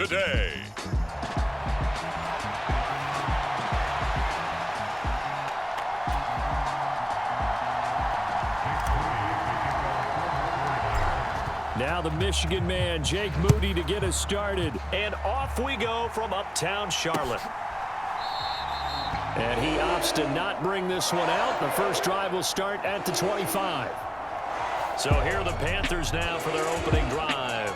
today. Now the Michigan man, Jake Moody, to get us started. And off we go from uptown Charlotte. And he opts to not bring this one out. The first drive will start at the 25. So here are the Panthers now for their opening drive.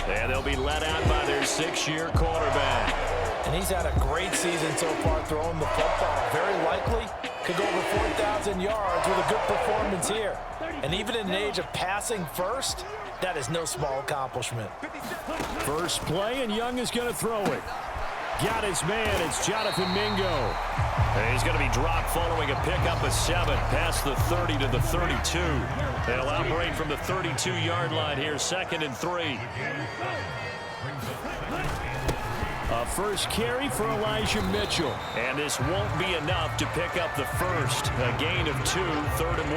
And they'll be led out by their 6-year quarterback. And he's had a great season so far throwing the football. Very likely could go over 4,000 yards with a good performance here. And even in an age of passing first, that is no small accomplishment. First play, and Young is going to throw it. Got his man. It's Jonathan Mingo. And he's going to be dropped following a pickup of 7 past the 30 to the 32. They'll operate from the 32-yard line here, 2nd and 3. A first carry for Elijah Mitchell. And this won't be enough to pick up the first. A gain of 2, 3rd and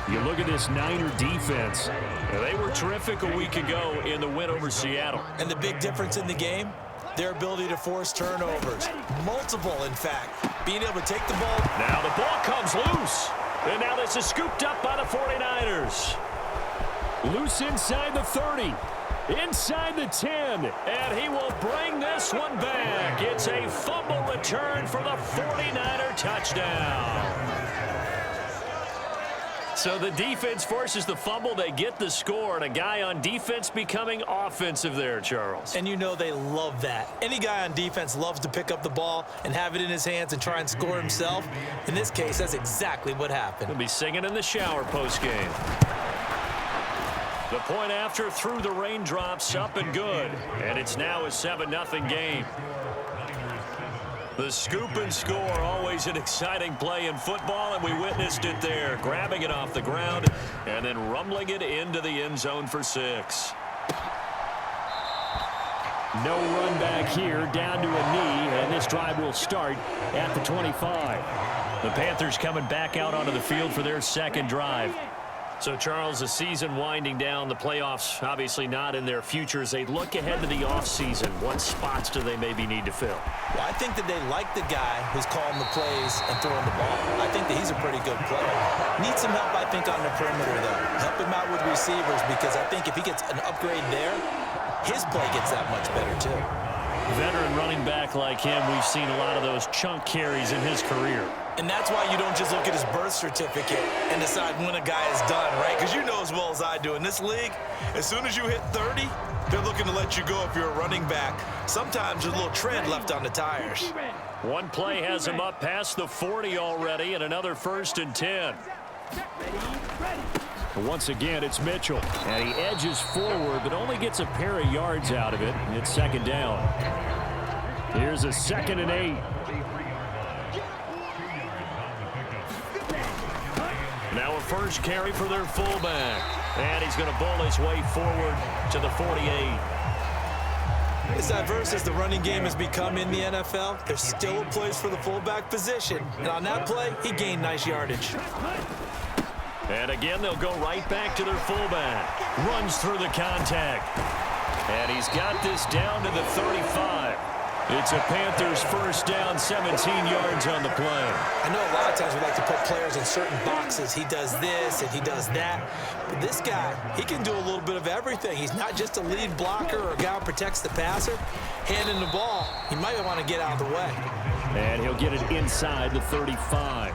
1. You look at this Niner defense. They were terrific a week ago in the win over Seattle. And the big difference in the game, their ability to force turnovers. Multiple, in fact. Being able to take the ball. Now the ball comes loose. And now this is scooped up by the 49ers. Loose inside the 30. Inside the 10. And he will bring this one back. It's a fumble return for the 49er touchdown. So the defense forces the fumble. They get the score, and a guy on defense becoming offensive there, Charles. And you know they love that. Any guy on defense loves to pick up the ball and have it in his hands and try and score himself. In this case, that's exactly what happened. He'll be singing in the shower postgame. The point after through the raindrops, up and good. And it's now a 7-0 game. The scoop and score, always an exciting play in football, and we witnessed it there. Grabbing it off the ground and then rumbling it into the end zone for 6. No run back here, down to a knee, and this drive will start at the 25. The Panthers coming back out onto the field for their second drive. So, Charles, the season winding down, the playoffs obviously not in their futures. They look ahead to the offseason. What spots do they maybe need to fill? Well, I think that they like the guy who's calling the plays and throwing the ball. I think that he's a pretty good player. Needs some help, I think, on the perimeter, though. Help him out with receivers, because I think if he gets an upgrade there, his play gets that much better, too. Veteran running back like him, we've seen a lot of those chunk carries in his career. And that's why you don't just look at his birth certificate and decide when a guy is done, right? Because you know as well as I do, in this league, as soon as you hit 30, they're looking to let you go if you're a running back. Sometimes there's a little tread left on the tires. One play has him up past the 40 already, and another 1st and 10. Once again, it's Mitchell. And he edges forward, but only gets a pair of yards out of it. It's 2nd down. Here's a 2nd and 8. Now a first carry for their fullback. And he's going to bowl his way forward to the 48. As diverse as the running game has become in the NFL, there's still a place for the fullback position. And on that play, he gained nice yardage. And again, they'll go right back to their fullback. Runs through the contact. And he's got this down to the 35. It's a Panthers first down, 17 yards on the play. I know a lot of times we like to put players in certain boxes. He does this and he does that. But this guy, he can do a little bit of everything. He's not just a lead blocker or a guy who protects the passer. Handing the ball, he might want to get out of the way. And he'll get it inside the 35.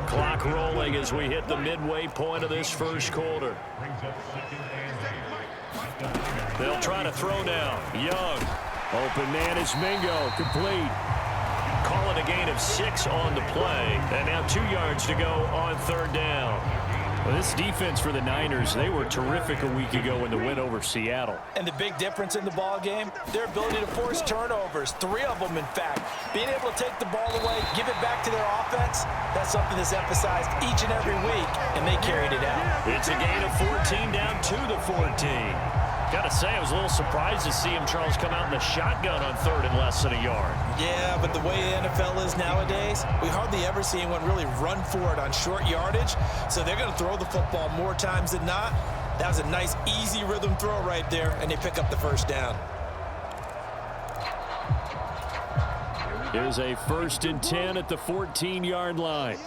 Clock rolling as we hit the midway point of this first quarter. They'll try to throw now. Young. Open man is Mingo. Complete. Call it a gain of 6 on the play. And now 2 yards to go on 3rd down. Well, this defense for the Niners, they were terrific a week ago in the win over Seattle. And the big difference in the ball game, their ability to force turnovers, 3 of them in fact. Being able to take the ball away, give it back to their offense, that's something that's emphasized each and every week, and they carried it out. It's a gain of 14 down to the 14. Got to say, I was a little surprised to see him, Charles, come out in the shotgun on 3rd and less than a yard. Yeah, but the way the NFL is nowadays, we hardly ever see anyone really run for it on short yardage. So they're going to throw the football more times than not. That was a nice, easy rhythm throw right there, and they pick up the first down. Here's a 1st and 10 at the 14-yard line.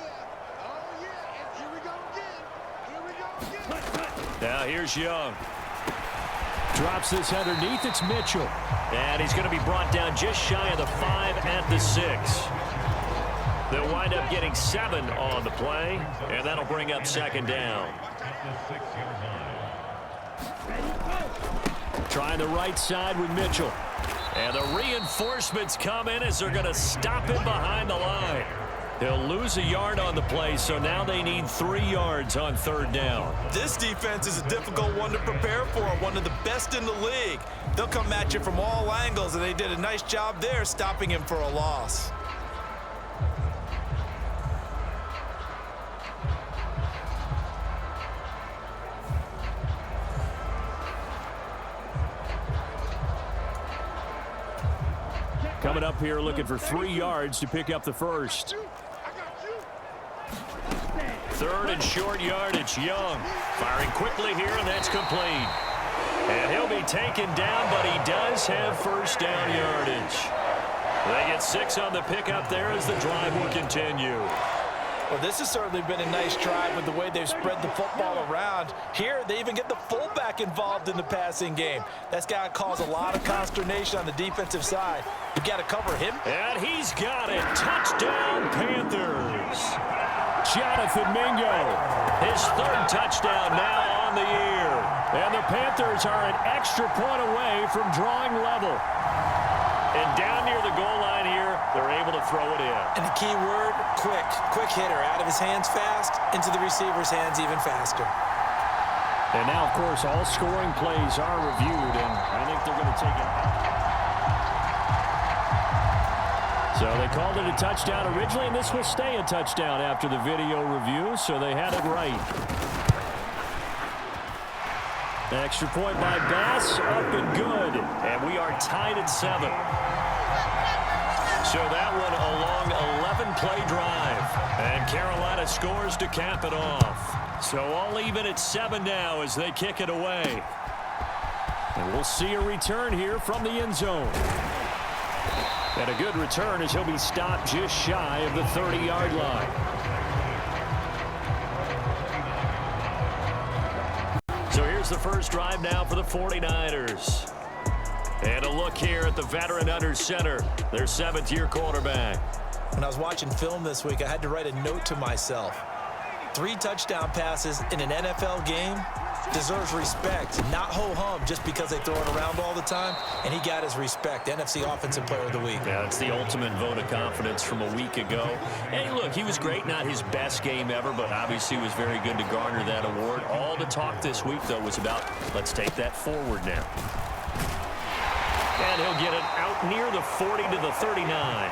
Now here's Young. Drops this underneath. It's Mitchell. And he's going to be brought down just shy of the 5 at the 6. They'll wind up getting 7 on the play, and that'll bring up 2nd down. Trying the right side with Mitchell. And the reinforcements come in as they're going to stop him behind the line. They'll lose a yard on the play, so now they need 3 yards on 3rd down. This defense is a difficult one to prepare for, one of the best in the league. They'll come at you from all angles, and they did a nice job there stopping him for a loss. Coming up here looking for 3 yards to pick up the 1st. 3rd and short yardage. Young firing quickly here, and that's complete. And he'll be taken down, but he does have 1st down yardage. They get 6 on the pickup there as the drive will continue. Well, this has certainly been a nice drive with the way they've spread the football around. Here, they even get the fullback involved in the passing game. That's got to cause a lot of consternation on the defensive side. You've got to cover him. And he's got it. Touchdown, Panthers. Jonathan Mingo, his 3rd touchdown now on the year. And the Panthers are an extra point away from drawing level. And down near the goal line here, they're able to throw it in. And the key word, quick. Quick hitter. Out of his hands fast, into the receiver's hands even faster. And now, of course, all scoring plays are reviewed, and I think they're going to take it. So they called it a touchdown originally, and this will stay a touchdown after the video review, so they had it right. Extra point by Bass, up and good. And we are tied at 7. So that one a long 11-play drive. And Carolina scores to cap it off. So all even at 7 now as they kick it away. And we'll see a return here from the end zone. And a good return as he'll be stopped just shy of the 30-yard line. So here's the first drive now for the 49ers. And a look here at the veteran under center, their 7th-year quarterback. When I was watching film this week, I had to write a note to myself. 3 touchdown passes in an NFL game deserves respect, not ho-hum just because they throw it around all the time. And he got his respect. NFC Offensive Player of the Week. Yeah, it's the ultimate vote of confidence from a week ago. Hey, look, he was great. Not his best game ever, but obviously was very good to garner that award. All the talk this week, though, was about let's take that forward now. And he'll get it out near the 40 to the 39.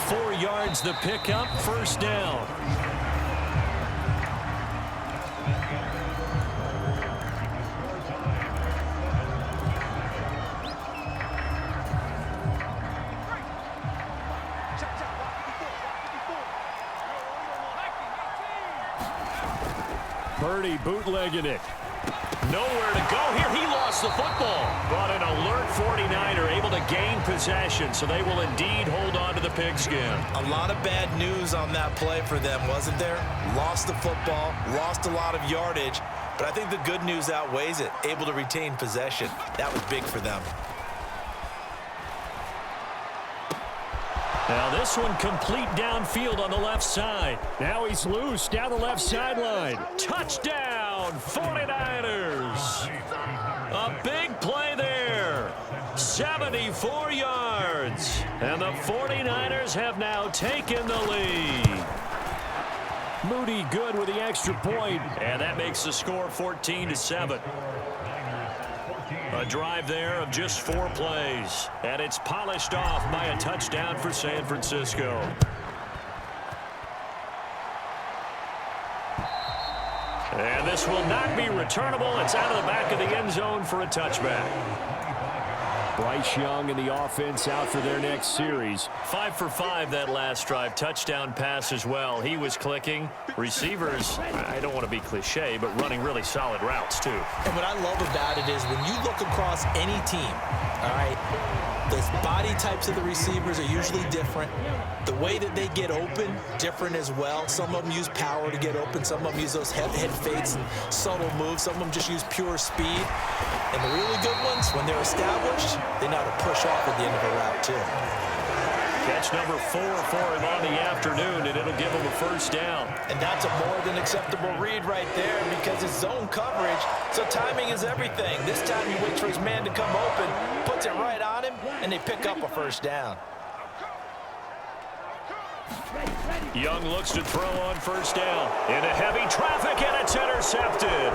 4 yards the pickup, 1st down. Purdy bootlegging it. Nowhere to go here. He lost the football. But an alert 49er able to gain possession, so they will indeed hold on to the pigskin. A lot of bad news on that play for them, wasn't there? Lost the football, lost a lot of yardage, but I think the good news outweighs it. Able to retain possession. That was big for them. Now this one complete downfield on the left side. Now he's loose down the left sideline. Touchdown, 49ers. A big play there. 74 yards. And the 49ers have now taken the lead. Moody good with the extra point. And that makes the score 14-7. A drive there of just 4 plays. And it's polished off by a touchdown for San Francisco. And this will not be returnable. It's out of the back of the end zone for a touchback. Bryce Young and the offense out for their next series. 5 for 5 that last drive. Touchdown pass as well. He was clicking. Receivers, I don't want to be cliche, but running really solid routes too. And what I love about it is when you look across any team, all right, the body types of the receivers are usually different. The way that they get open, different as well. Some of them use power to get open. Some of them use those head fakes and subtle moves. Some of them just use pure speed. And the really good ones, when they're established, they know how to push off at the end of a route too. Catch number 4 for him on the afternoon, and it'll give him a first down. And that's a more than acceptable read right there because it's zone coverage, so timing is everything. This time he waits for his man to come open, puts it right on him, and they pick up a first down. Young looks to throw on first down. Into heavy traffic, and it's intercepted.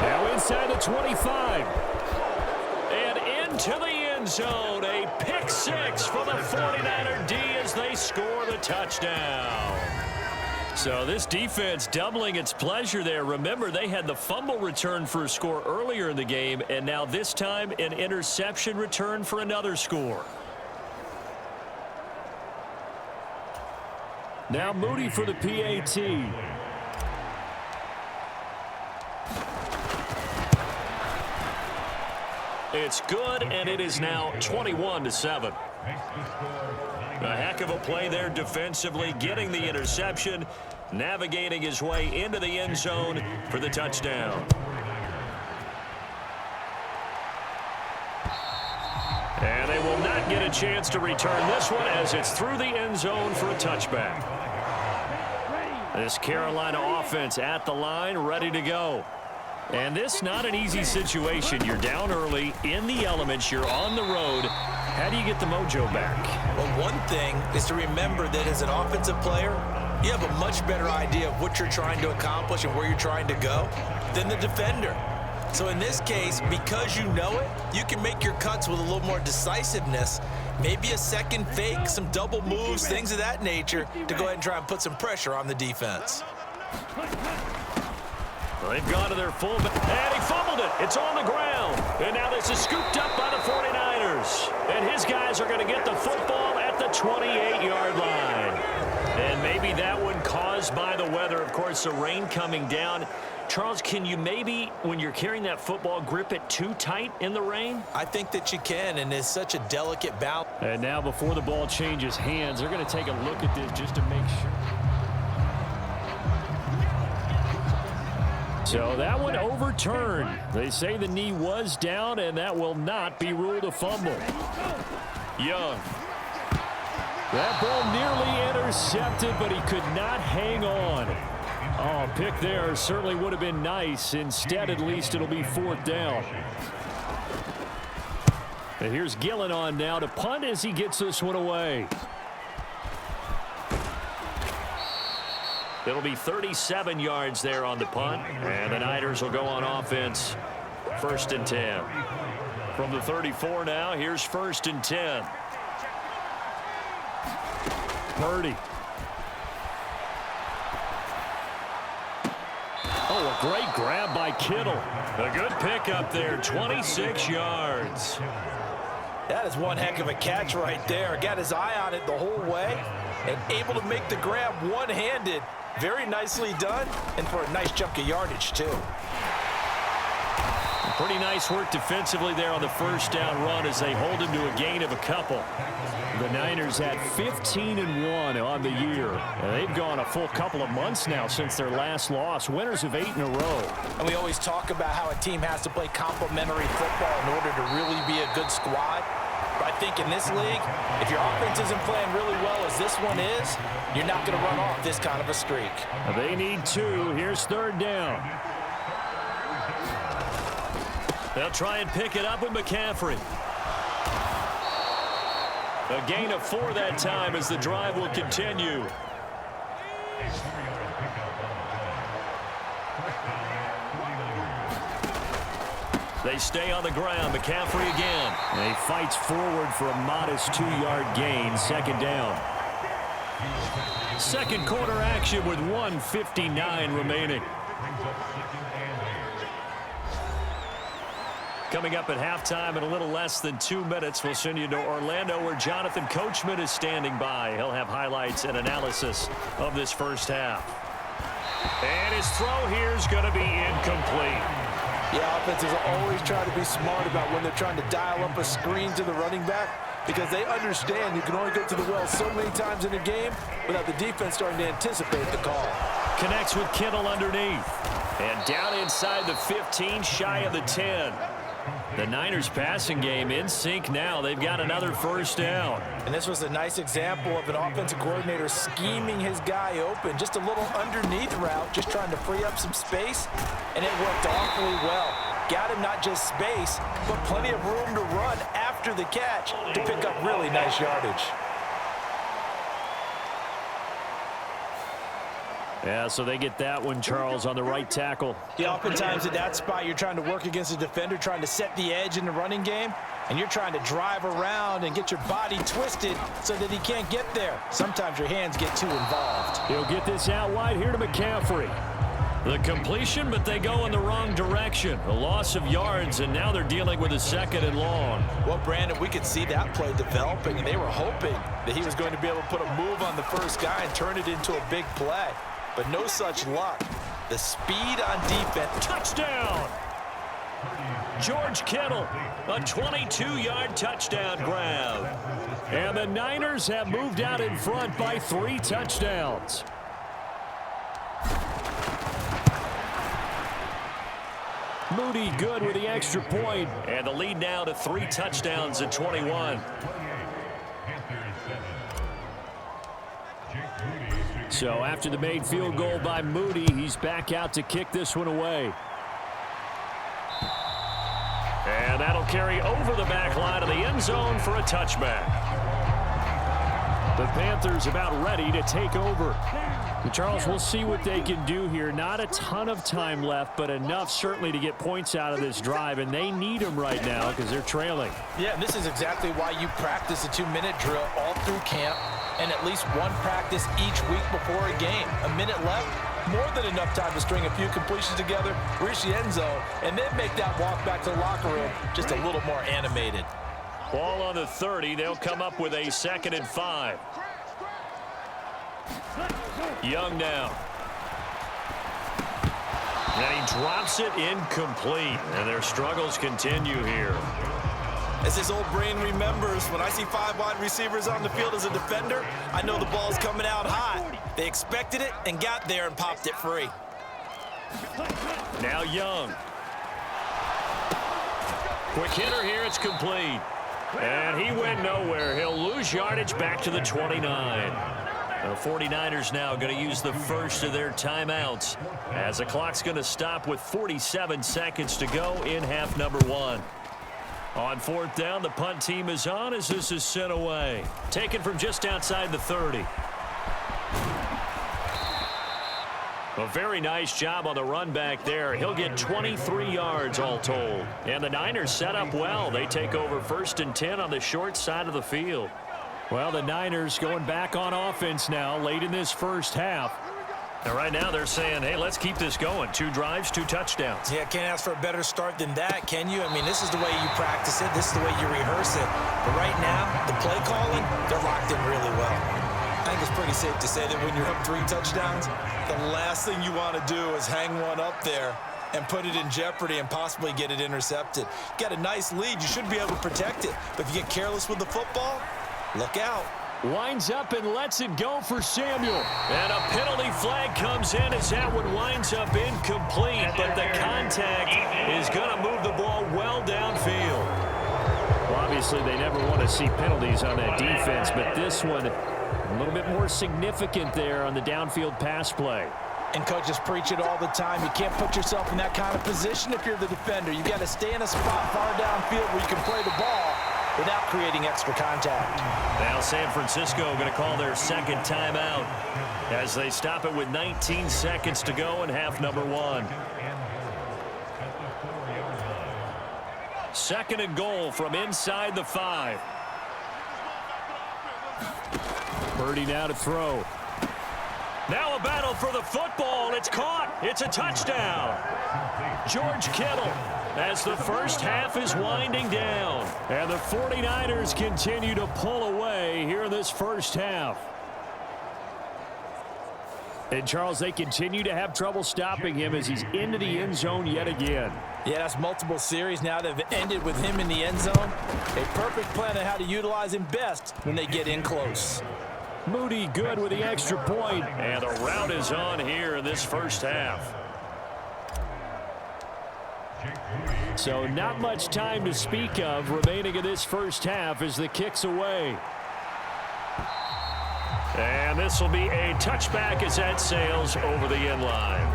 Now inside the 25. And into the end zone. A pick six for the 49er D as they score the touchdown. So this defense doubling its pleasure there. Remember, they had the fumble return for a score earlier in the game, and now this time an interception return for another score. Now Moody for the PAT. It's good, and it is now 21-7. A heck of a play there defensively, getting the interception, navigating his way into the end zone for the touchdown. And they will not get a chance to return this one as it's through the end zone for a touchback. This Carolina offense at the line, ready to go. And this not an easy situation. You're down early, in the elements, you're on the road. How do you get the mojo back? Well, one thing is to remember that as an offensive player, you have a much better idea of what you're trying to accomplish and where you're trying to go than the defender. So in this case, because you know it, you can make your cuts with a little more decisiveness. Maybe a second fake, some double moves, things of that nature to go ahead and try and put some pressure on the defense. They've gone to their fullback, and he fumbled it. It's on the ground. And now this is scooped up by the 49ers. And his guys are going to get the football at the 28-yard line. And maybe that one caused by the weather. Of course, the rain coming down. Charles, can you maybe, when you're carrying that football, grip it too tight in the rain? I think that you can, and it's such a delicate balance. And now before the ball changes hands, they're going to take a look at this just to make sure. So that one overturned. They say the knee was down, and that will not be ruled a fumble. Young. That ball nearly intercepted, but he could not hang on. Oh, pick there certainly would have been nice. Instead, at least it'll be fourth down. And here's Gillen on now to punt as he gets this one away. It'll be 37 yards there on the punt, and the Niners will go on offense. 1st and 10. From the 34 now, here's 1st and 10. Purdy. Oh, a great grab by Kittle. A good pickup there, 26 yards. That is one heck of a catch right there. Got his eye on it the whole way and able to make the grab one-handed. Very nicely done, and for a nice chunk of yardage, too. Pretty nice work defensively there on the first down run as they hold him to a gain of a couple. The Niners at 15-1 on the year. They've gone a full couple of months now since their last loss. Winners of 8 in a row. And we always talk about how a team has to play complementary football in order to really be a good squad. But I think in this league, if your offense isn't playing really well as this one is, you're not going to run off this kind of a streak. They need 2. Here's 3rd down. They'll try and pick it up with McCaffrey. A gain of 4 that time as the drive will continue. They stay on the ground. McCaffrey again. And he fights forward for a modest 2-yard gain. 2nd down. Second quarter action with 1:59 remaining. Coming up at halftime in a little less than 2 minutes, we'll send you to Orlando where Jonathan Coachman is standing by. He'll have highlights and analysis of this first half. And his throw here is going to be incomplete. Yeah, offenses always try to be smart about when they're trying to dial up a screen to the running back because they understand you can only go to the well so many times in a game without the defense starting to anticipate the call. Connects with Kittle underneath. And down inside the 15, shy of the 10. The Niners passing game in sync now. They've got another first down. And this was a nice example of an offensive coordinator scheming his guy open. Just a little underneath route, just trying to free up some space. And it worked awfully well. Got him not just space, but plenty of room to run after the catch to pick up really nice yardage. Yeah, so they get that one, Charles, on the right tackle. Yeah, oftentimes at that spot, you're trying to work against a defender, trying to set the edge in the running game, and you're trying to drive around and get your body twisted so that he can't get there. Sometimes your hands get too involved. He'll get this out wide here to McCaffrey. The completion, but they go in the wrong direction. A loss of yards, and now they're dealing with a 2nd and long. Well, Brandon, we could see that play developing, and they were hoping that he was going to be able to put a move on the first guy and turn it into a big play. But no such luck. The speed on defense. Touchdown! George Kittle, a 22-yard touchdown grab. And the Niners have moved out in front by 3 touchdowns. Moody good with the extra point. And the lead now to 3 touchdowns at 21. So after the made field goal by Moody, he's back out to kick this one away. And that'll carry over the back line of the end zone for a touchback. The Panthers about ready to take over. Charles, we'll see what they can do here. Not a ton of time left, but enough certainly to get points out of this drive, and they need them right now because they're trailing. Yeah, and this is exactly why you practice a 2-minute drill all through camp and at least one practice each week before a game. A minute left, more than enough time to string a few completions together, reach the end zone, and then make that walk back to the locker room just a little more animated. Ball on the 30. They'll come up with a 2nd and 5. Young now. And he drops it incomplete. And their struggles continue here. As his old brain remembers, when I see 5 wide receivers on the field as a defender, I know the ball's coming out hot. They expected it and got there and popped it free. Now Young. Quick hitter here. It's complete. And he went nowhere. He'll lose yardage back to the 29. The 49ers now going to use the first of their timeouts as the clock's going to stop with 47 seconds to go in half number 1. On 4th down, the punt team is on as this is sent away. Taken from just outside the 30. A very nice job on the run back there. He'll get 23 yards all told. And the Niners set up well. They take over 1st and 10 on the short side of the field. Well, the Niners going back on offense now late in this first half. And right now they're saying, hey, let's keep this going. 2 drives, 2 touchdowns. Yeah, can't ask for a better start than that, can you? I mean, this is the way you practice it. This is the way you rehearse it. But right now, the play calling, they're locked in really well. I think it's pretty safe to say that when you're up 3 touchdowns, the last thing you want to do is hang one up there and put it in jeopardy and possibly get it intercepted. You got a nice lead. You should be able to protect it. But if you get careless with the football, look out. Winds up and lets it go for Samuel. And a penalty flag comes in as that one winds up incomplete. But the contact is going to move the ball well downfield. Well, obviously, they never want to see penalties on that defense, but this one a little bit more significant there on the downfield pass play. And coaches preach it all the time. You can't put yourself in that kind of position if you're the defender. You got to stay in a spot far downfield where you can play the ball without creating extra contact. Now San Francisco going to call their 2nd timeout as they stop it with 19 seconds to go in half number 1. 2nd and goal from inside the 5. Purdy now to throw. Now a battle for the football. It's caught. It's a touchdown. George Kittle as the first half is winding down. And the 49ers continue to pull away here in this first half. And, Charles, they continue to have trouble stopping him as he's into the end zone yet again. Yeah, that's multiple series now that have ended with him in the end zone. A perfect plan on how to utilize him best when they get in close. Moody good with the extra point. And the route is on here in this first half. So not much time to speak of remaining in this first half as the kick's away. And this will be a touchback as that sails over the end line.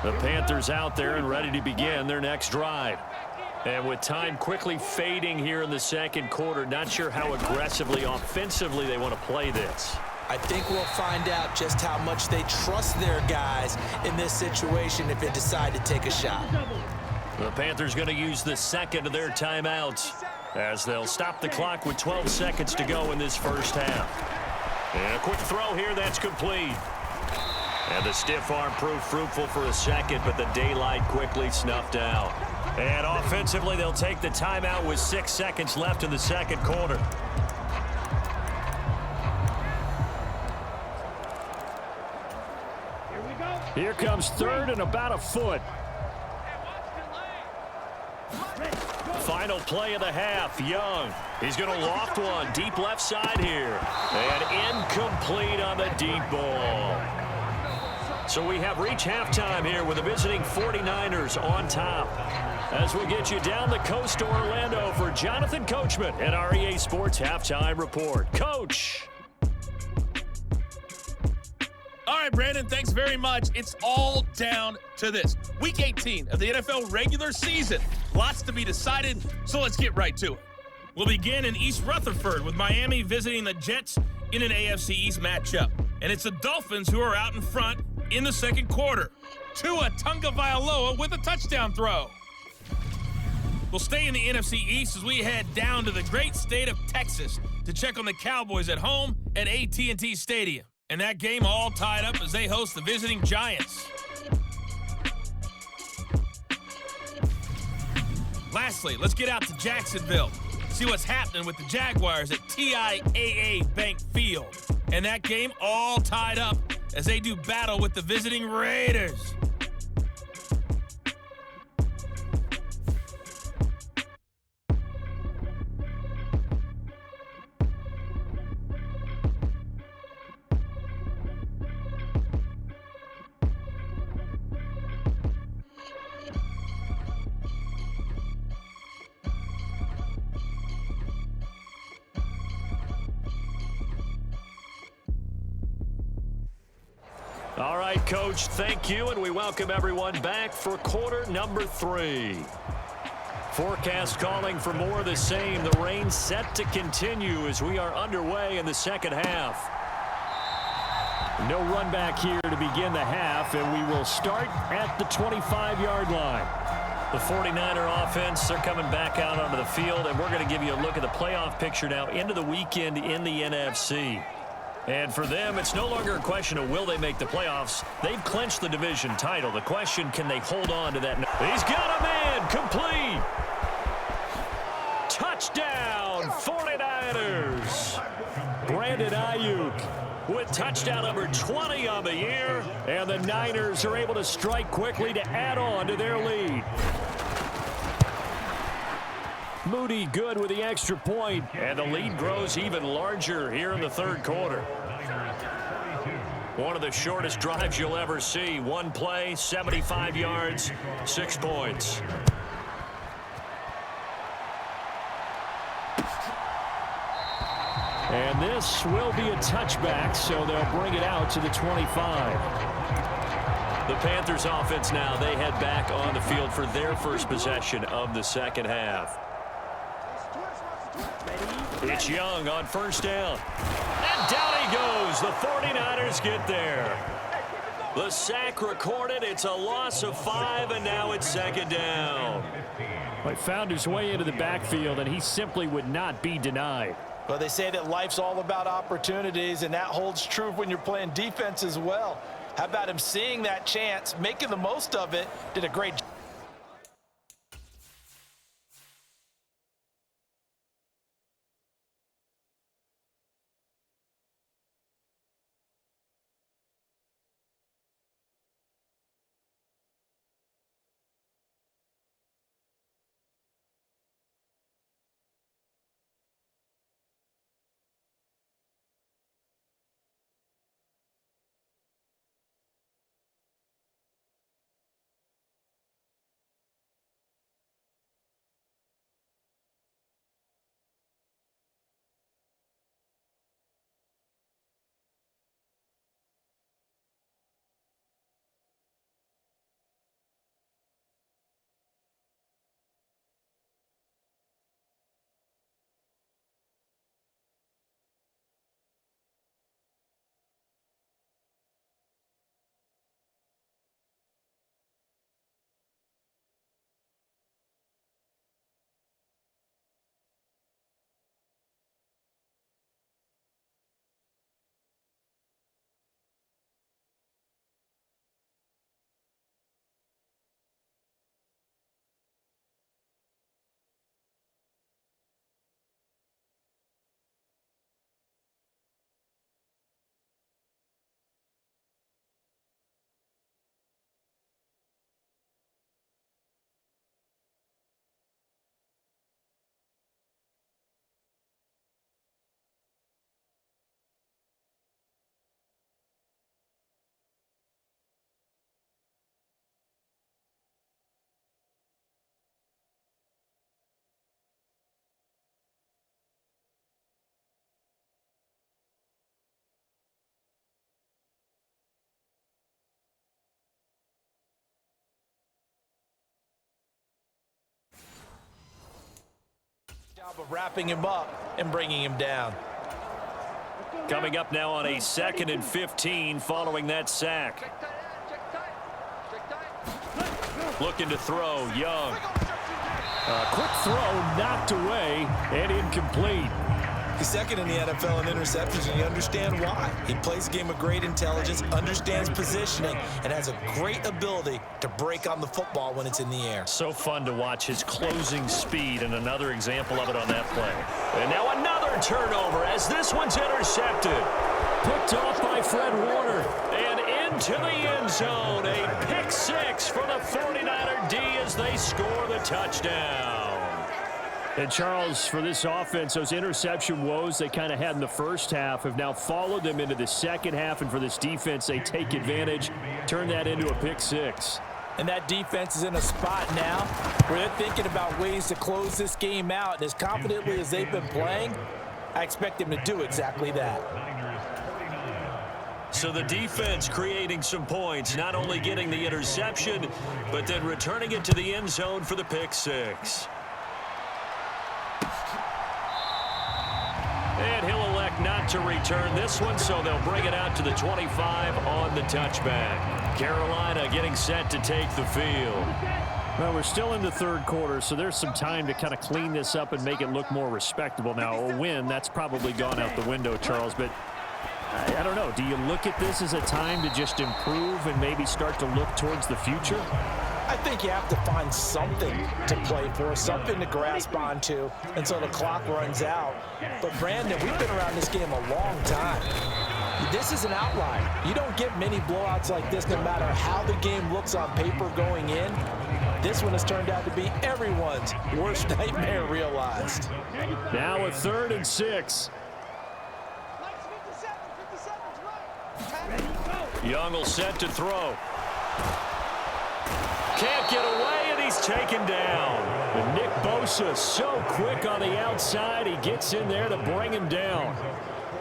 The Panthers out there and ready to begin their next drive. And with time quickly fading here in the second quarter, not sure how aggressively, offensively they want to play this. I think we'll find out just how much they trust their guys in this situation if they decide to take a shot. The Panthers going to use the second of their timeouts as they'll stop the clock with 12 seconds to go in this first half. And a quick throw here that's complete. And the stiff arm proved fruitful for a second, but the daylight quickly snuffed out. And offensively, they'll take the timeout with 6 seconds left in the second quarter. Here comes third and about a foot. Final play of the half, Young. He's going to loft one deep left side here. And incomplete on the deep ball. So we have reached halftime here with the visiting 49ers on top. As we get you down the coast to Orlando for Jonathan Coachman and our EA Sports Halftime Report. Coach. All right, Brandon, thanks very much. It's all down to this. Week 18 of the NFL regular season. Lots to be decided, so let's get right to it. We'll begin in East Rutherford with Miami visiting the Jets in an AFC East matchup. And it's the Dolphins who are out in front in the second quarter. Tua Tagovailoa with a touchdown throw. We'll stay in the NFC East as we head down to the great state of Texas to check on the Cowboys at home at AT&T Stadium. And that game all tied up as they host the visiting Giants. Lastly, let's get out to Jacksonville. See what's happening with the Jaguars at TIAA Bank Field. And that game all tied up as they do battle with the visiting Raiders. All right, Coach, thank you, and we welcome everyone back for quarter number 3. Forecast calling for more of the same. The rain set to continue as we are underway in the second half. No run back here to begin the half, and we will start at the 25-yard line. The 49er offense, they're coming back out onto the field, and we're going to give you a look at the playoff picture now into the weekend in the NFC. And for them, it's no longer a question of will they make the playoffs. They've clinched the division title. The question, can they hold on to that? He's got a man, complete. Touchdown, 49ers. Brandon Ayuk with touchdown number 20 on the year. And the Niners are able to strike quickly to add on to their lead. Moody good with the extra point. And the lead grows even larger here in the third quarter. One of the shortest drives you'll ever see. One play, 75 yards, 6 points. And this will be a touchback, so they'll bring it out to the 25. The Panthers offense now, they head back on the field for their first possession of the second half. It's Young on first down. And down he goes. The 49ers get there. The sack recorded. It's a loss of 5, and now it's second down. He found his way into the backfield, and he simply would not be denied. Well, they say that life's all about opportunities, and that holds true when you're playing defense as well. How about him seeing that chance, making the most of it? Did a great job. Of wrapping him up and bringing him down. Coming up now on a 2nd and 15 following that sack. Looking to throw, Young. Quick throw knocked away and incomplete. He's second in the NFL in interceptions, and you understand why. He plays a game of great intelligence, understands positioning, and has a great ability to break on the football when it's in the air. So fun to watch his closing speed, and another example of it on that play. And now another turnover as this one's intercepted. Picked off by Fred Warner. And into the end zone. A pick six for the 49er D as they score the touchdown. And Charles, for this offense, those interception woes they kind of had in the first half have now followed them into the second half. And for this defense, they take advantage, turn that into a pick six. And that defense is in a spot now where they're thinking about ways to close this game out. And as confidently as they've been playing, I expect them to do exactly that. So the defense creating some points, not only getting the interception, but then returning it to the end zone for the pick six. And he'll elect not to return this one, so they'll bring it out to the 25 on the touchback. Carolina getting set to take the field. Well, we're still in the third quarter, so there's some time to kind of clean this up and make it look more respectable. Now, a win, that's probably gone out the window, Charles, but I don't know. Do you look at this as a time to just improve and maybe start to look towards the future? I think you have to find something to play for, something to grasp onto until the clock runs out. But, Brandon, we've been around this game a long time. This is an outlier. You don't get many blowouts like this no matter how the game looks on paper going in. This one has turned out to be everyone's worst nightmare realized. Now a 3rd and 6. Young will set to throw. Can't get away, and he's taken down. And Nick Bosa so quick on the outside. He gets in there to bring him down.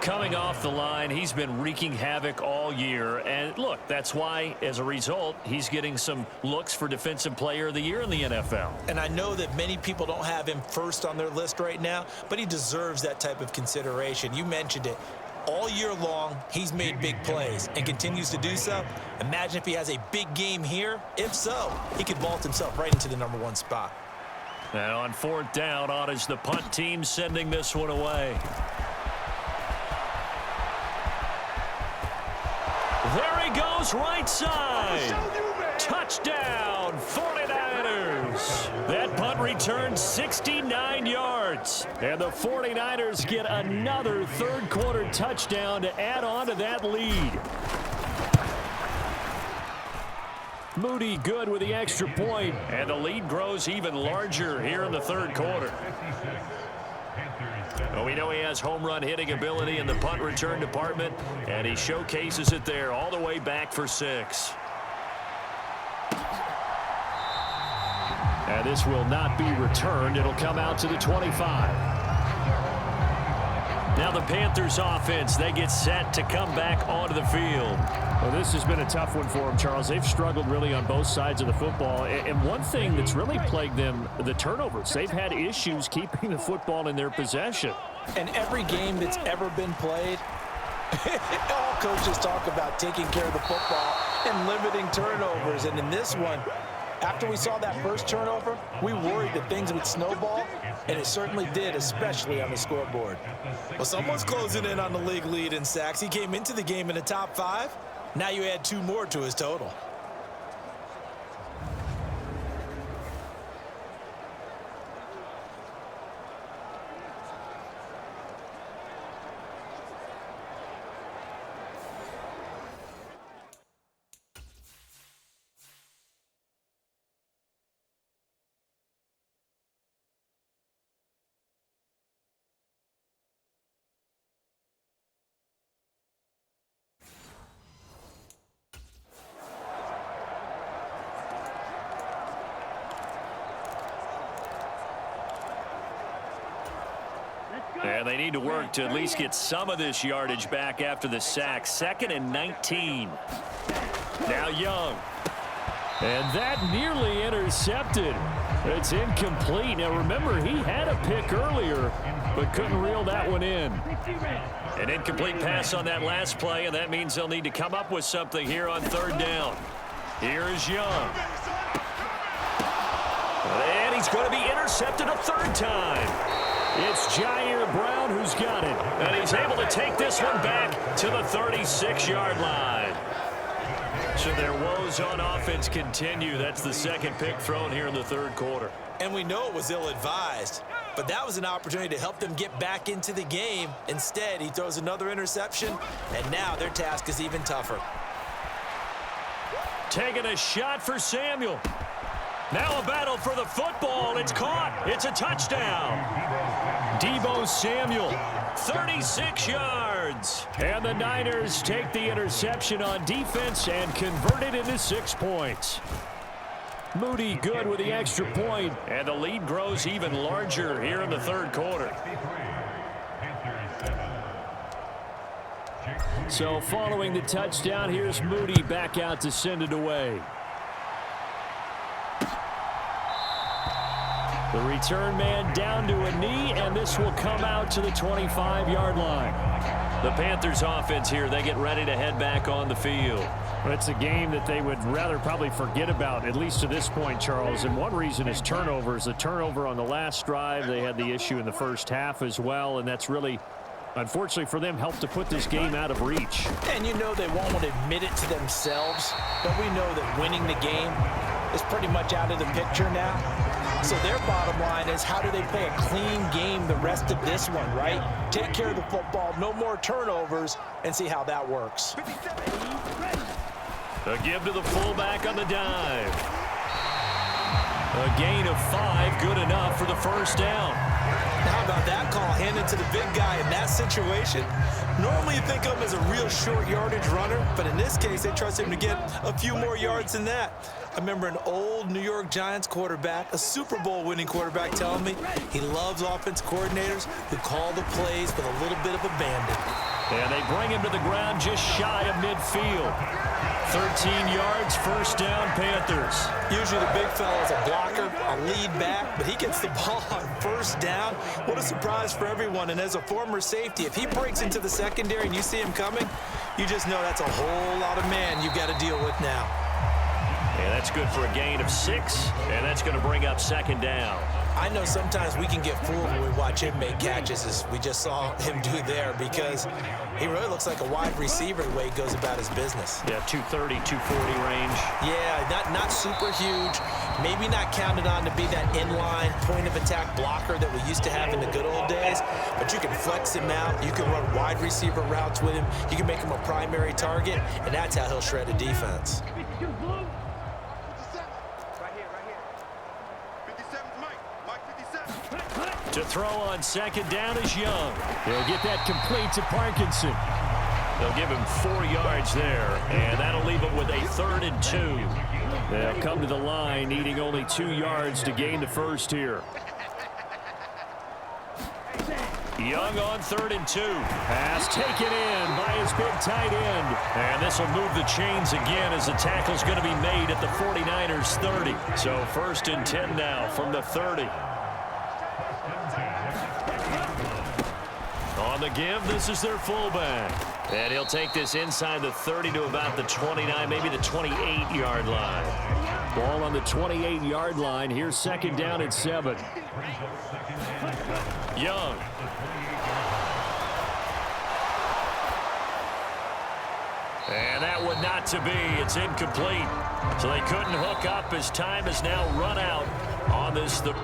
Coming off the line, he's been wreaking havoc all year. And look, that's why, as a result, he's getting some looks for Defensive Player of the Year in the NFL. And I know that many people don't have him first on their list right now, but he deserves that type of consideration. You mentioned it. All year long, he's made big plays and continues to do so. Imagine if he has a big game here. If so, he could vault himself right into the #1 spot. Now on 4th down, on is the punt team sending this one away. There he goes, right side. Touchdown, 49ers. That punt returned 69 yards. And the 49ers get another third-quarter touchdown to add on to that lead. Moody good with the extra point. And the lead grows even larger here in the third quarter. Well, we know he has home run hitting ability in the punt return department, and he showcases it there all the way back for 6. And this will not be returned. It'll come out to the 25. Now the Panthers offense, they get set to come back onto the field. Well, this has been a tough one for them, Charles. They've struggled really on both sides of the football. And one thing that's really plagued them, the turnovers. They've had issues keeping the football in their possession. And every game that's ever been played, all coaches talk about taking care of the football and limiting turnovers. And in this one, after we saw that first turnover, we worried that things would snowball, and it certainly did, especially on the scoreboard. Well, someone's closing in on the league lead in sacks. He came into the game in the top 5. Now you add 2 more to his total. And they need to work to at least get some of this yardage back after the sack. 2nd and 19. Now Young. And that nearly intercepted. It's incomplete. Now remember, he had a pick earlier, but couldn't reel that one in. An incomplete pass on that last play, and that means they'll need to come up with something here on 3rd down. Here is Young. And he's going to be intercepted a 3rd time. It's Jair Brown who's got it. And he's able to take this one back to the 36-yard line. So their woes on offense continue. That's the 2nd pick thrown here in the 3rd quarter. And we know it was ill-advised, but that was an opportunity to help them get back into the game. Instead, he throws another interception, and now their task is even tougher. Taking a shot for Samuel. Now a battle for the football. It's caught. It's a touchdown. Deebo Samuel. 36 yards. And the Niners take the interception on defense and convert it into 6 points. Moody good with the extra point. And the lead grows even larger here in the 3rd quarter. So following the touchdown, here's Moody back out to send it away. The return man down to a knee, and this will come out to the 25-yard line. The Panthers offense here, they get ready to head back on the field. Well, it's a game that they would rather probably forget about, at least to this point, Charles. And one reason is turnovers. The turnover on the last drive, they had the issue in the first half as well, and that's really, unfortunately for them, helped to put this game out of reach. And you know they won't want to admit it to themselves, but we know that winning the game is pretty much out of the picture now. So their bottom line is, how do they play a clean game the rest of this one, right? Take care of the football, no more turnovers, and see how that works. A give to the fullback on the dive. A gain of 5, good enough for the 1st down. How about that call handed to the big guy in that situation? Normally you think of him as a real short yardage runner, but in this case they trust him to get a few more yards than that. I remember an old New York Giants quarterback, a Super Bowl winning quarterback, telling me he loves offense coordinators who call the plays with a little bit of abandon. And they bring him to the ground just shy of midfield. 13 yards, 1st down, Panthers. Usually the big fella is a blocker, a lead back, but he gets the ball on 1st down. What a surprise for everyone. And as a former safety, if he breaks into the secondary and you see him coming, you just know that's a whole lot of man you've got to deal with now. And that's good for a gain of 6, and that's going to bring up 2nd down. I know sometimes we can get fooled when we watch him make catches, as we just saw him do there, because he really looks like a wide receiver the way he goes about his business. Yeah, 230, 240 range. Yeah, not super huge. Maybe not counted on to be that inline point-of-attack blocker that we used to have in the good old days, but you can flex him out. You can run wide receiver routes with him. You can make him a primary target, and that's how he'll shred a defense. To throw on second down is Young. He'll get that complete to Parkinson. They'll give him 4 yards there, and that'll leave him with a 3rd and 2. They'll come to the line, needing only 2 yards to gain the first here. Young on 3rd and 2. Pass taken in by his big tight end. And this will move the chains again as the tackle's going to be made at the 49ers 30. So 1st and 10 now from the 30. On the give, this is their fullback. And he'll take this inside the 30 to about the 29, maybe the 28-yard line. Ball on the 28-yard line. Here's 2nd down and 7. Young. And that one not to be. It's incomplete. So they couldn't hook up as time has now run out on this third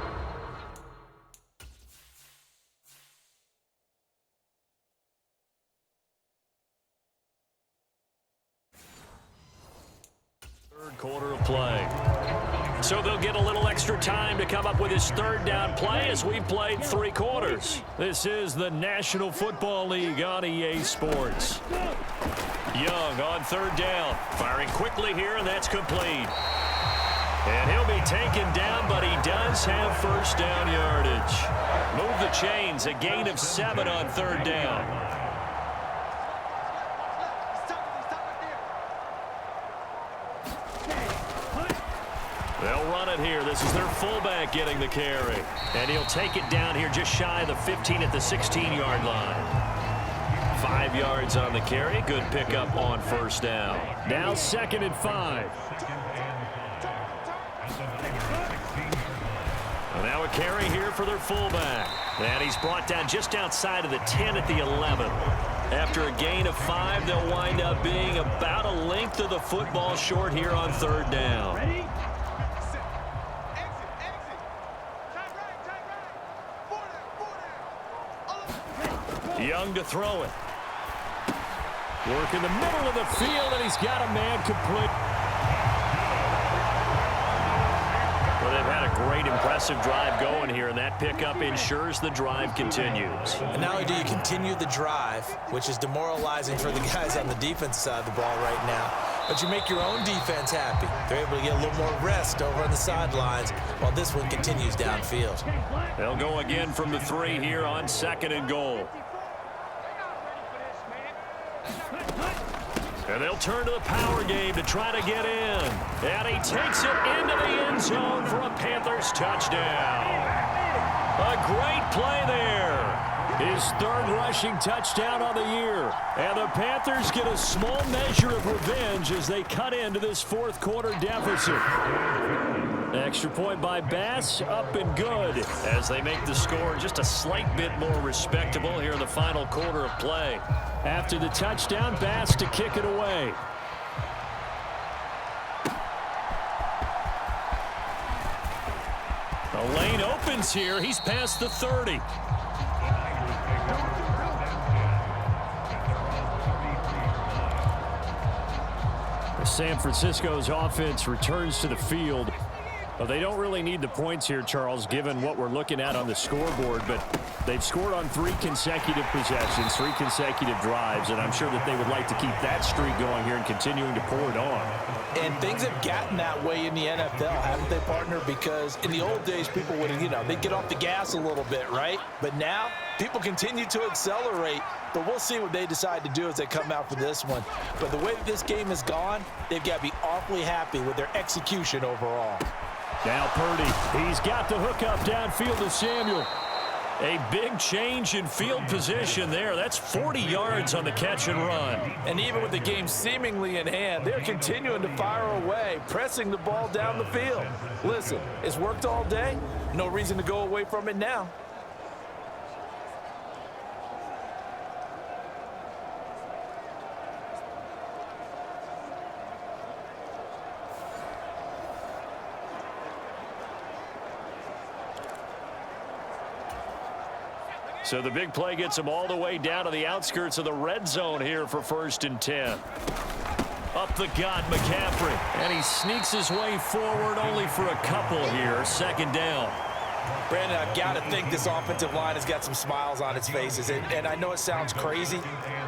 quarter of play. So they'll get a little extra time to come up with his 3rd down play as we've played 3 quarters. This is the National Football League on EA Sports. Young on 3rd down. Firing quickly here, and that's complete. And he'll be taken down, but he does have 1st down yardage. Move the chains, a gain of 7 on 3rd down. They'll run it here. This is their fullback getting the carry. And he'll take it down here just shy of the 15 at the 16-yard line. 5 yards on the carry. Good pickup on 1st down. Now 2nd and 5. And now a carry here for their fullback. And he's brought down just outside of the 10 at the 11. After a gain of 5, they'll wind up being about a length of the football short here on 3rd down. Ready? Young to throw it. Work in the middle of the field, and he's got a man complete. Well, they've had a great, impressive drive going here, and that pickup ensures the drive continues. And not only do you continue the drive, which is demoralizing for the guys on the defensive side of the ball right now, but you make your own defense happy. They're able to get a little more rest over on the sidelines while this one continues downfield. They'll go again from the 3 here on 2nd and goal. And they'll turn to the power game to try to get in. And he takes it into the end zone for a Panthers touchdown. A great play there. His 3rd rushing touchdown on the year. And the Panthers get a small measure of revenge as they cut into this 4th quarter deficit. Extra point by Bass, up and good. As they make the score just a slight bit more respectable here in the final quarter of play. After the touchdown, Bass to kick it away. The lane opens here. He's past the 30. San Francisco's offense returns to the field. Well, they don't really need the points here, Charles, given what we're looking at on the scoreboard, but they've scored on 3 consecutive possessions, 3 consecutive drives, and I'm sure that they would like to keep that streak going here and continuing to pour it on. And things have gotten that way in the NFL, haven't they, partner? Because in the old days, people would, they'd get off the gas a little bit, right? But now, people continue to accelerate, but we'll see what they decide to do as they come out for this one. But the way that this game has gone, they've got to be awfully happy with their execution overall. Now Purdy, he's got the hookup downfield to Samuel. A big change in field position there. That's 40 yards on the catch and run. And even with the game seemingly in hand, they're continuing to fire away, pressing the ball down the field. Listen, it's worked all day. No reason to go away from it now. So the big play gets him all the way down to the outskirts of the red zone here for 1st and 10. Up the gut, McCaffrey. And he sneaks his way forward only for a couple here. 2nd down. Brandon, I've got to think this offensive line has got some smiles on its faces. And I know it sounds crazy,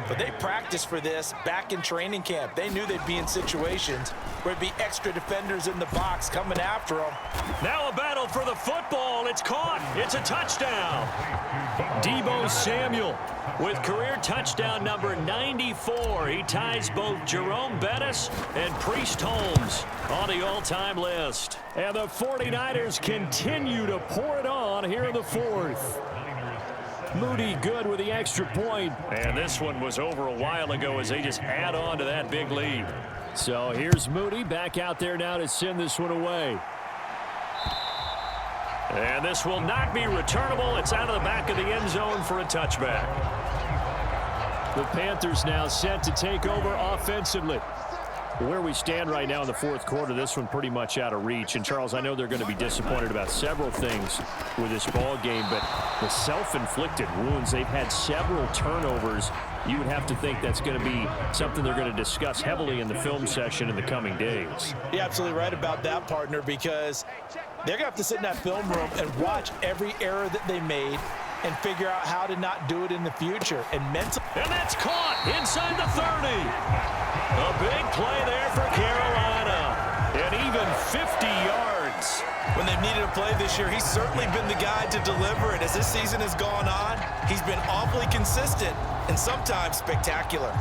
but they practiced for this back in training camp. They knew they'd be in situations where it'd be extra defenders in the box coming after them. Now a battle for the football. It's caught. It's a touchdown. Deebo Samuel with career touchdown number 94. He ties both Jerome Bettis and Priest Holmes on the all-time list. And the 49ers continue to pour it on here in the 4th. Moody good with the extra point. And this one was over a while ago as they just add on to that big lead. So here's Moody back out there now to send this one away. And this will not be returnable. It's out of the back of the end zone for a touchback. The Panthers now set to take over offensively. Where we stand right now in the 4th quarter, this one pretty much out of reach. And, Charles, I know they're going to be disappointed about several things with this ball game, but the self-inflicted wounds, they've had several turnovers. You would have to think that's going to be something they're going to discuss heavily in the film session in the coming days. You're absolutely right about that, partner, because they're going to have to sit in that film room and watch every error that they made and figure out how to not do it in the future. And that's caught inside the 30. A big play there for Carolina. And even 50 yards. When they've needed a play this year, he's certainly been the guy to deliver it. As this season has gone on, he's been awfully consistent and sometimes spectacular.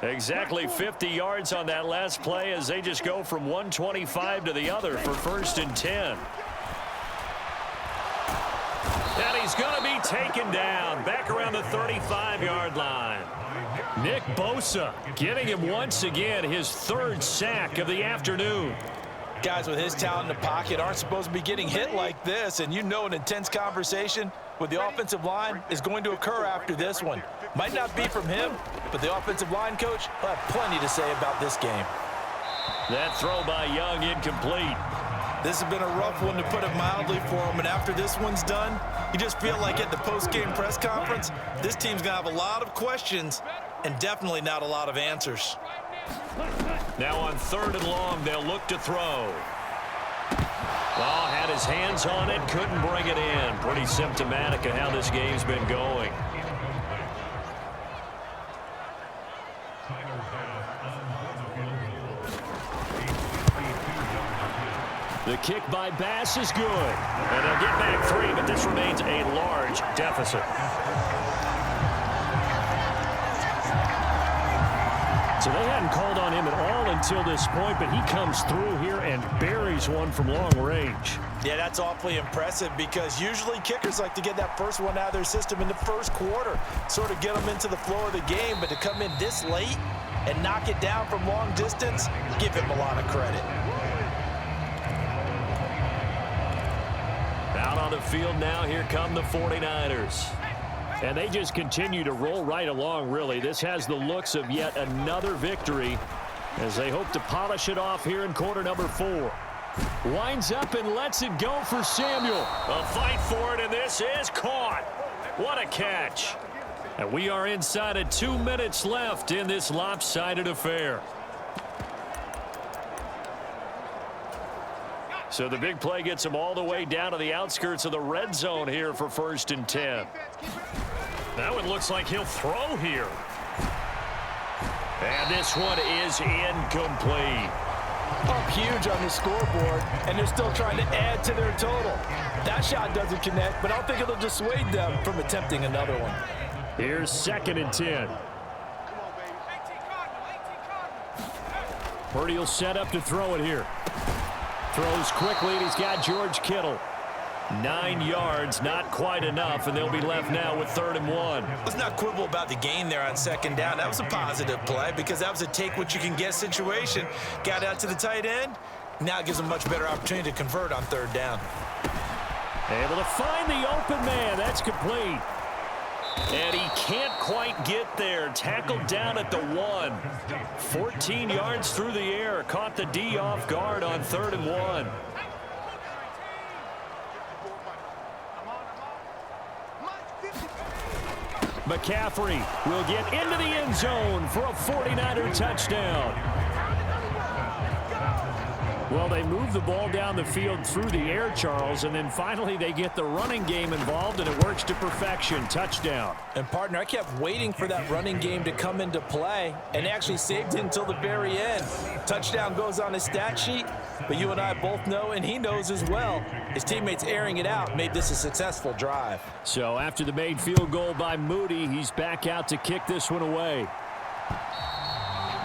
Exactly 50 yards on that last play as they just go from 125 to the other for 1st and 10. And he's going to be taken down back around the 35-yard line. Nick Bosa getting him once again his 3rd sack of the afternoon. Guys with his talent in the pocket aren't supposed to be getting hit like this, and you know an intense conversation with the offensive line is going to occur after this one. Might not be from him, but the offensive line coach will have plenty to say about this game. That throw by Young incomplete. This has been a rough one, to put it mildly, for him, and after this one's done, you just feel like at the post-game press conference, this team's going to have a lot of questions and definitely not a lot of answers. Now on 3rd and long, they'll look to throw. Well, had his hands on it, couldn't bring it in. Pretty symptomatic of how this game's been going. The kick by Bass is good. And they'll get back 3, but this remains a large deficit. So they hadn't called on him at all until this point, but he comes through here and buries one from long range. Yeah, that's awfully impressive, because usually kickers like to get that first one out of their system in the 1st quarter, sort of get them into the flow of the game, but to come in this late and knock it down from long distance, give him a lot of credit. Out on the field now, here come the 49ers. And they just continue to roll right along, really. This has the looks of yet another victory as they hope to polish it off here in quarter number 4. Winds up and lets it go for Samuel. A fight for it, and this is caught. What a catch. And we are inside of 2 minutes left in this lopsided affair. So the big play gets them all the way down to the outskirts of the red zone here for 1st and 10. That one looks like he'll throw here. And this one is incomplete. Up huge on the scoreboard, and they're still trying to add to their total. That shot doesn't connect, but I don't think it'll dissuade them from attempting another one. Here's 2nd and 10. Purdy will set up to throw it here. Throws quickly, and he's got George Kittle. 9 yards, not quite enough, and they'll be left now with 3rd and 1. Let's not quibble about the gain there on 2nd down. That was a positive play because that was a take-what-you-can-get situation. Got out to the tight end. Now it gives them a much better opportunity to convert on 3rd down. Able to find the open man. That's complete. And he can't quite get there. Tackled down at the 1. 14 yards through the air. Caught the D off guard on 3rd and 1. McCaffrey will get into the end zone for a 49er touchdown. Well, they move the ball down the field through the air, Charles, and then finally they get the running game involved, and it works to perfection. Touchdown. And, partner, I kept waiting for that running game to come into play and actually saved it until the very end. Touchdown goes on his stat sheet, but you and I both know, and he knows as well, his teammates airing it out made this a successful drive. So after the made field goal by Moody, he's back out to kick this one away.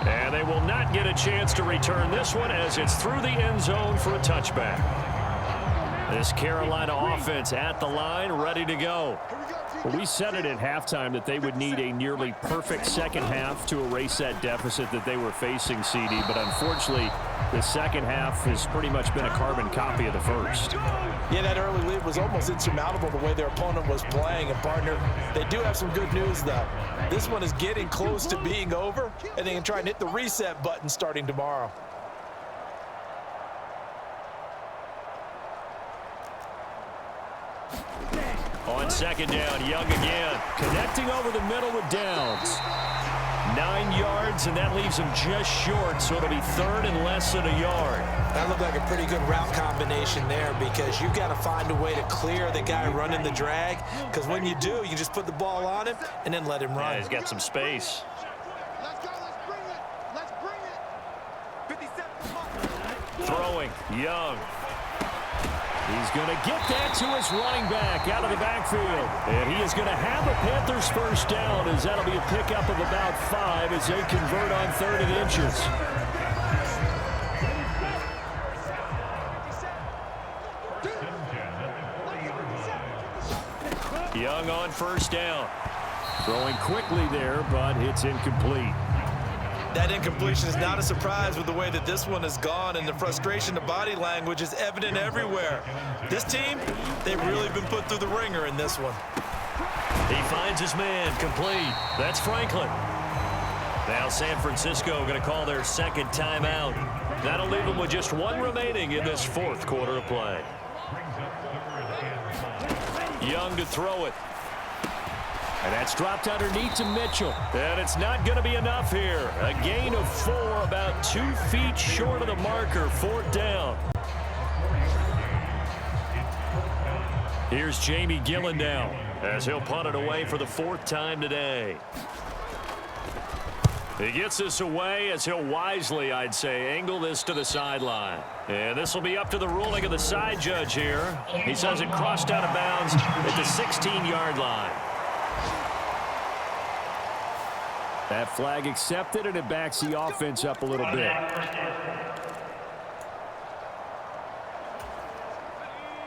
And they will not get a chance to return this one as it's through the end zone for a touchback. This Carolina offense at the line, ready to go. Well, we said it at halftime that they would need a nearly perfect second half to erase that deficit that they were facing, CD. But unfortunately, the second half has pretty much been a carbon copy of the first. Yeah, that early lead was almost insurmountable the way their opponent was playing. And, partner, they do have some good news, though. This one is getting close to being over, and they can try and hit the reset button starting tomorrow. On 2nd down, Young again. Connecting over the middle with Downs. 9 yards, and that leaves him just short, so it'll be 3rd and less than a yard. That looked like a pretty good route combination there because you've got to find a way to clear the guy running the drag, because when you do, you just put the ball on him and then let him run. Yeah, he's got some space. Let's go, let's bring it. Let's bring it. 57. Throwing, Young. He's going to get that to his running back out of the backfield. And he is going to have a Panthers first down, as that'll be a pickup of about 5 as they convert on 3rd and inches. Young on 1st down. Throwing quickly there, but it's incomplete. That incompletion is not a surprise with the way that this one has gone, and the frustration, the body language is evident everywhere. This team, they've really been put through the ringer in this one. He finds his man, complete. That's Franklin. Now San Francisco going to call their 2nd timeout. That'll leave them with just 1 remaining in this 4th quarter of play. Young to throw it. And that's dropped underneath to Mitchell. And it's not going to be enough here. A gain of 4, about 2 feet short of the marker. 4th down. Here's Jamie Gillen now as he'll punt it away for the 4th time today. He gets this away as he'll wisely, I'd say, angle this to the sideline. And this will be up to the ruling of the side judge here. He says it crossed out of bounds at the 16-yard line. That flag accepted, and it backs the offense up a little bit.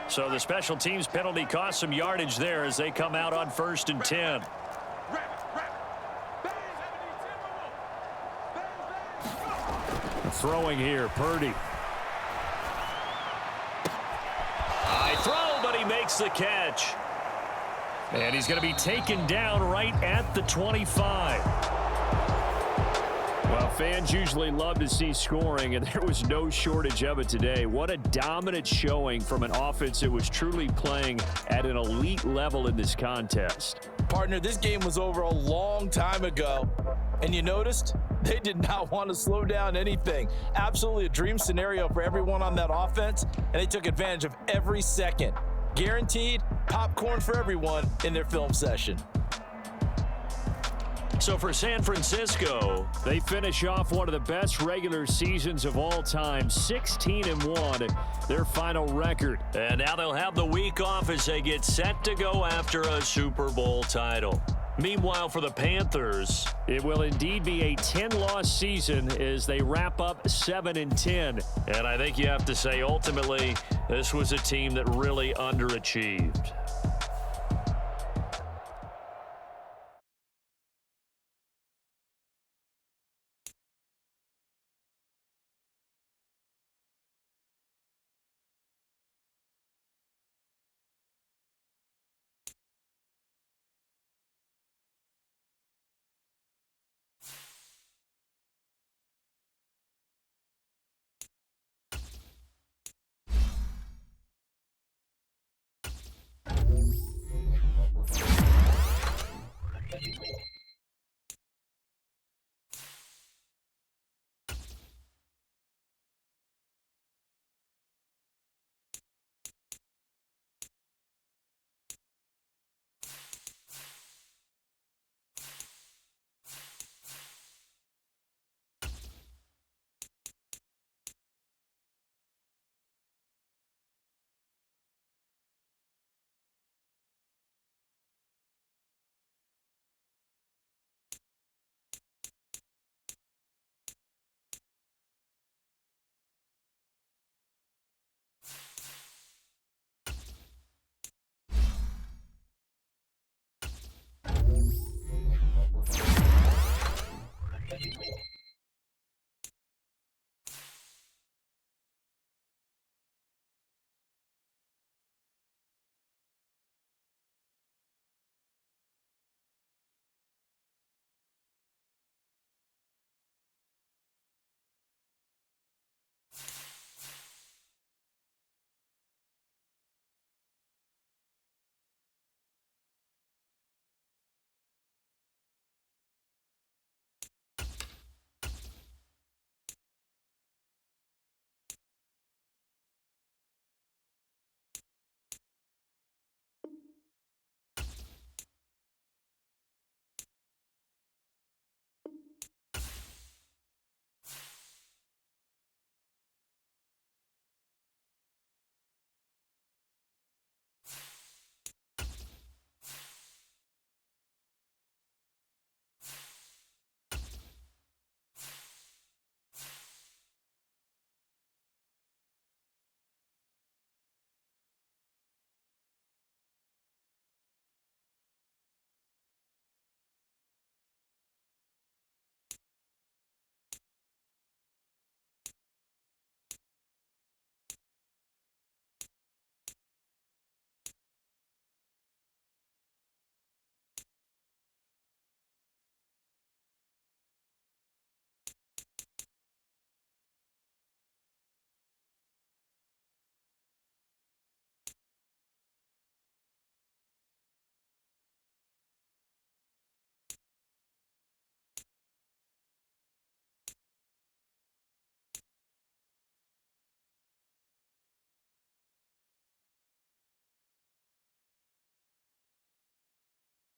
So the special teams penalty cost some yardage there as they come out on 1st and 10. Throwing here, Purdy. High throw, but he makes the catch. And he's going to be taken down right at the 25. Well, fans usually love to see scoring, and there was no shortage of it today. What a dominant showing from an offense that was truly playing at an elite level in this contest. Partner, this game was over a long time ago, and you noticed they did not want to slow down anything. Absolutely a dream scenario for everyone on that offense, and they took advantage of every second. Guaranteed popcorn for everyone in their film session. So for San Francisco, they finish off one of the best regular seasons of all time, 16-1, their final record. and now they'll have the week off as they get set to go after a Super Bowl title. Meanwhile, for the Panthers, It will indeed be a 10-loss season as they wrap up 7-10. and I think you have to say ultimately this was a team that really underachieved.